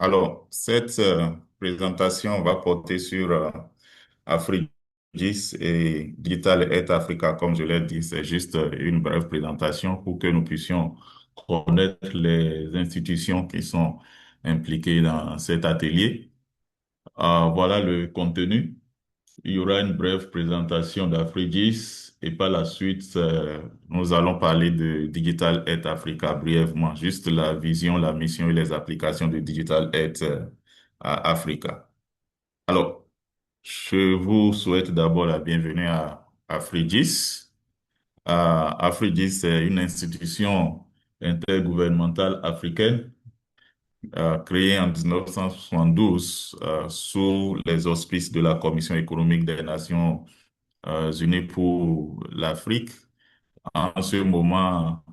Alors, cette présentation va porter sur Afrigis et Digital Health Africa. Comme je l'ai dit, c'est juste une brève présentation pour que nous puissions connaître les institutions qui sont impliquées dans cet atelier. Voilà le contenu. Il y aura une brève présentation d'Afrigis et par la suite, nous allons parler de Digital Health Africa brièvement, juste la vision, la mission et les applications de Digital Health à Africa. Alors, je vous souhaite d'abord la bienvenue à Afrigis. Afrigis, c'est une institution intergouvernementale africaine créée en 1972 sous les auspices de la Commission économique des Nations Unies pour l'Afrique. En ce moment,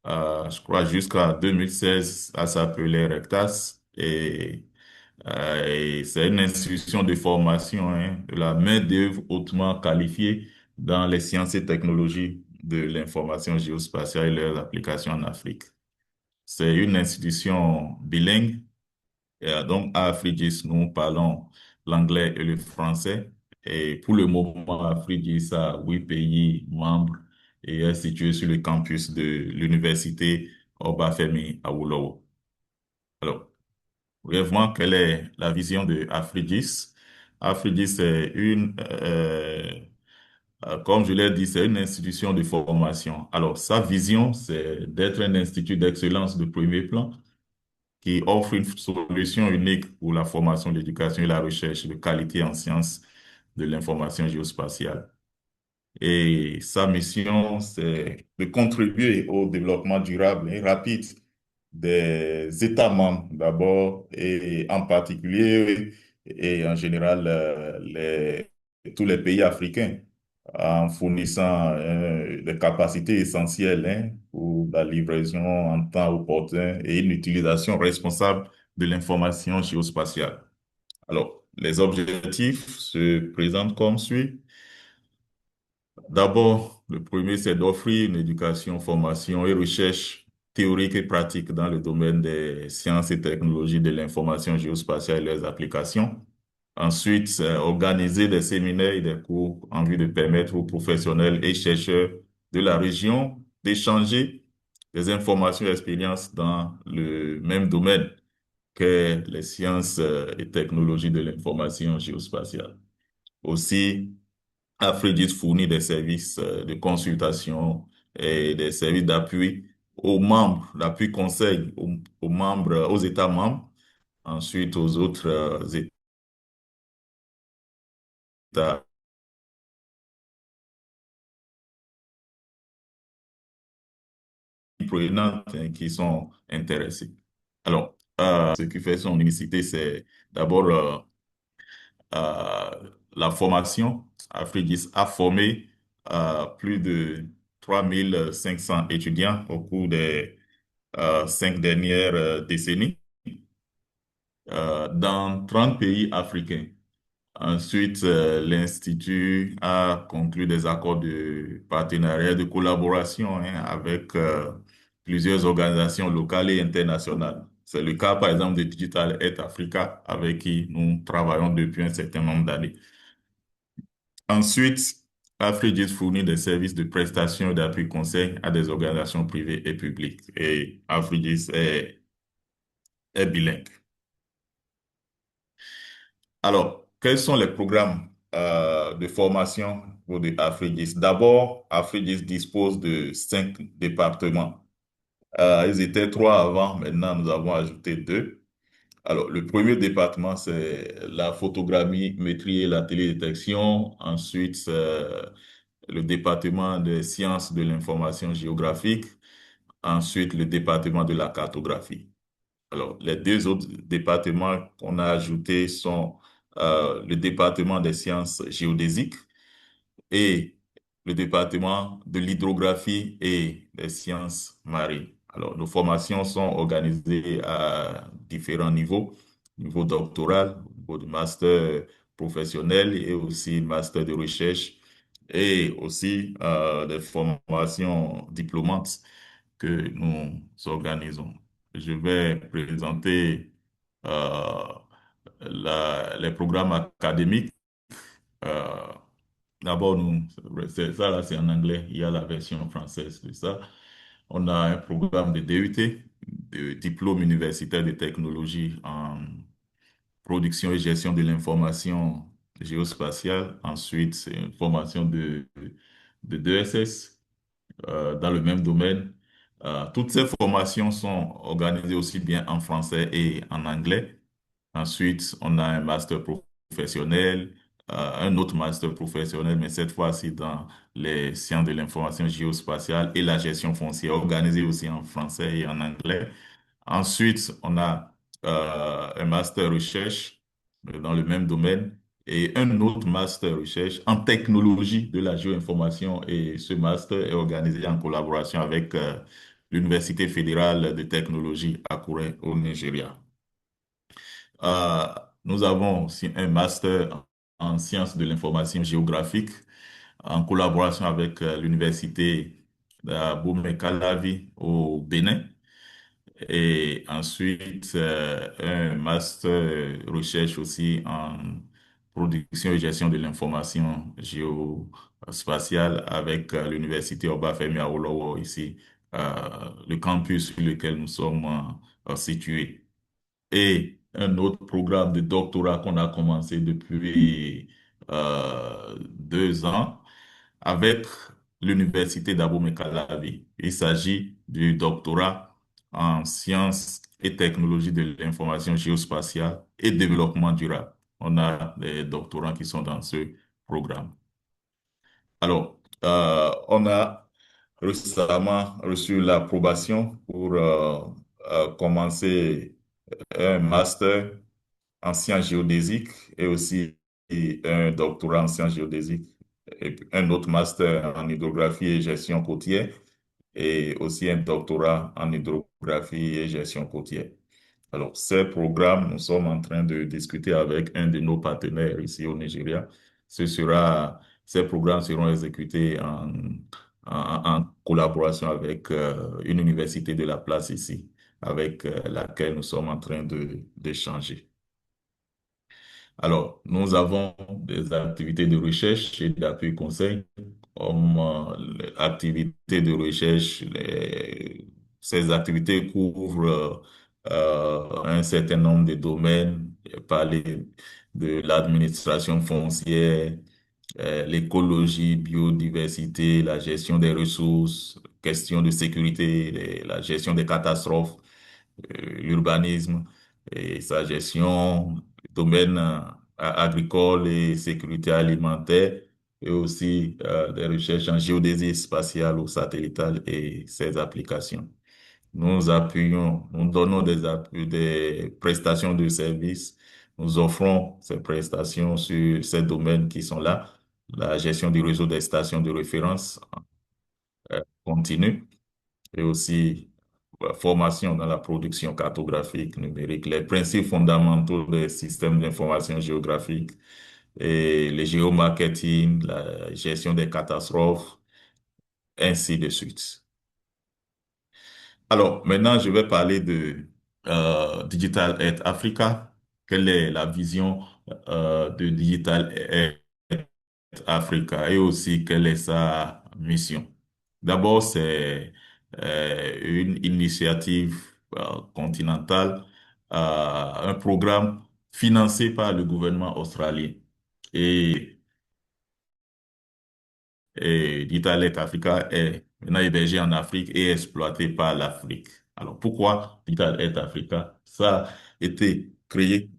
je crois jusqu'à 2016, ça s'appelait RECTAS et c'est une institution de formation, hein, de la main-d'œuvre hautement qualifiée dans les sciences et technologies de l'information géospatiale et leurs applications en Afrique. C'est une institution bilingue et donc, à Afrigis, nous parlons l'anglais et le français. Et pour le moment, Afrigis a 8 pays membres et est situé sur le campus de l'université Obafemi Awolowo. Alors, brièvement, quelle est la vision de Afrigis? Afrigis, c'est comme je l'ai dit, c'est une institution de formation. Alors, sa vision, c'est d'être un institut d'excellence de premier plan qui offre une solution unique pour la formation, l'éducation et la recherche de qualité en sciences de l'information géospatiale. Et sa mission, c'est de contribuer au développement durable et rapide des États membres d'abord, et en particulier et en général tous les pays africains, en fournissant des capacités essentielles pour la livraison en temps opportun et une utilisation responsable de l'information géospatiale. Alors, les objectifs se présentent comme suit. D'abord, le premier, c'est d'offrir une éducation, formation et recherche théorique et pratique dans le domaine des sciences et technologies de l'information géospatiale et leurs applications. Ensuite, c'est organiser des séminaires et des cours en vue de permettre aux professionnels et chercheurs de la région d'échanger des informations et expériences dans le même domaine que les sciences et technologies de l'information géospatiale. Aussi, Afrigis fournit des services de consultation et des services d'appui aux membres, d'appui conseil aux membres, aux États membres, ensuite aux autres États prenantes qui sont intéressés. Alors, ce qui fait son unicité, c'est d'abord la formation. Afrigis a formé plus de 3500 étudiants au cours des 5 dernières décennies dans 30 pays africains. Ensuite, l'Institut a conclu des accords de partenariat, de collaboration avec plusieurs organisations locales et internationales. C'est le cas, par exemple, de Digital Health Africa, avec qui nous travaillons depuis un certain nombre d'années. Ensuite, Afrigis fournit des services de prestation et d'appui conseil à des organisations privées et publiques. Et Afrigis est bilingue. Alors, quels sont les programmes de formation pour Afrigis? D'abord, Afrigis dispose de 5 départements. Ils étaient trois avant, maintenant nous avons ajouté deux. Alors, le premier département, c'est la photogrammétrie et la télédétection. Ensuite, le département des sciences de l'information géographique. Ensuite, le département de la cartographie. Alors, les deux autres départements qu'on a ajoutés sont le département des sciences géodésiques et le département de l'hydrographie et des sciences marines. Alors, nos formations sont organisées à différents niveaux, niveau doctoral, niveau de master professionnel et aussi master de recherche et aussi des formations diplômantes que nous organisons. Je vais présenter euh, les programmes académiques. Euh, D'abord, ça là, c'est en anglais. Il y a la version française de ça. On a un programme de DUT, de diplôme universitaire de technologie en production et gestion de l'information géospatiale. Ensuite, c'est une formation de 2SS dans le même domaine. Toutes ces formations sont organisées aussi bien en français et en anglais. Ensuite, on a un master professionnel, un autre master professionnel, mais cette fois-ci dans les sciences de l'information géospatiale et la gestion foncière, organisé aussi en français et en anglais. Ensuite, on a un master recherche dans le même domaine et un autre master recherche en technologie de la géoinformation. Et ce master est organisé en collaboration avec l'Université fédérale de technologie à Akure au Nigeria. Euh, Nous avons aussi un master en sciences de l'information géographique en collaboration avec l'université d'Abomey-Calavi au Bénin. Et ensuite, un master recherche aussi en production et gestion de l'information géospatiale avec l'université Obafemi Awolowo ici, le campus sur lequel nous sommes situés. Et un autre programme de doctorat qu'on a commencé depuis 2 ans avec l'Université d'Abomey-Calavi. Il s'agit du doctorat en sciences et technologies de l'information géospatiale et développement durable. On a des doctorants qui sont dans ce programme. Alors, on a récemment reçu l'approbation pour commencer un master en sciences géodésiques et aussi un doctorat en sciences géodésiques et puis un autre master en hydrographie et gestion côtière et aussi un doctorat en hydrographie et gestion côtière. Alors, ces programmes, nous sommes en train de discuter avec un de nos partenaires ici au Nigeria. Ces programmes seront exécutés en collaboration avec une université de la place ici, avec laquelle nous sommes en train d'échanger. Alors, nous avons des activités de recherche et d'appui conseil, comme activités de recherche. Ces activités couvrent un certain nombre de domaines, parler de l'administration foncière, l'écologie, biodiversité, la gestion des ressources, question de sécurité, la gestion des catastrophes, l'urbanisme et sa gestion, domaine agricole et sécurité alimentaire, et aussi des recherches en géodésie spatiale ou satellitale et ses applications. Nous appuyons, nous donnons des prestations de services, nous offrons ces prestations sur ces domaines qui sont là, la gestion du réseau des stations de référence continue et aussi formation dans la production cartographique numérique, les principes fondamentaux des systèmes d'information géographique et le géomarketing, la gestion des catastrophes, ainsi de suite. Alors, maintenant, je vais parler de Digital Earth Africa. Quelle est la vision de Digital Earth Africa et aussi quelle est sa mission? D'abord, c'est une initiative continentale, un programme financé par le gouvernement australien. Et et Ditalent Africa est maintenant hébergé en Afrique et exploité par l'Afrique. Alors pourquoi Ditalent Africa? Ça a été créé,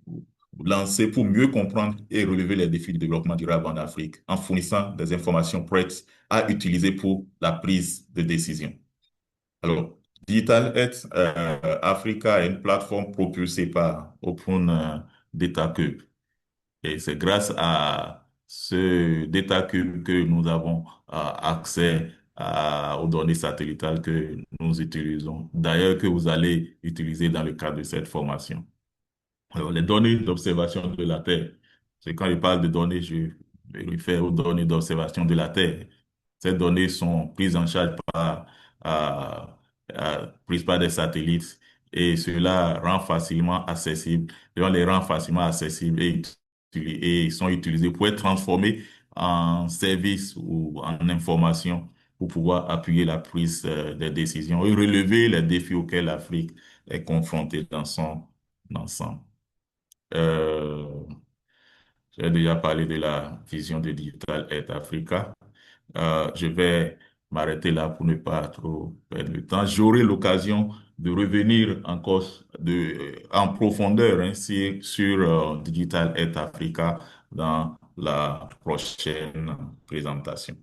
lancé pour mieux comprendre et relever les défis du développement durable en Afrique en fournissant des informations prêtes à utiliser pour la prise de décision. Alors, Digital Health Africa est une plateforme propulsée par Open Data Cube. Et c'est grâce à ce data que nous avons accès aux données satellitales que nous utilisons. D'ailleurs, que vous allez utiliser dans le cadre de cette formation. Alors, les données d'observation de la Terre, c'est quand je parle de données, je me réfère aux données d'observation de la Terre. Ces données sont prises en charge prises par des satellites et cela rend facilement accessible, on les rend facilement accessibles et sont utilisés pour être transformés en services ou en information pour pouvoir appuyer la prise des décisions et relever les défis auxquels l'Afrique est confrontée dans son ensemble. Euh, j'ai déjà parlé de la vision de Digital Earth Africa. Je vais m'arrêter là pour ne pas trop perdre le temps. J'aurai l'occasion de revenir encore en profondeur hein, sur Digital Earth Africa dans la prochaine présentation.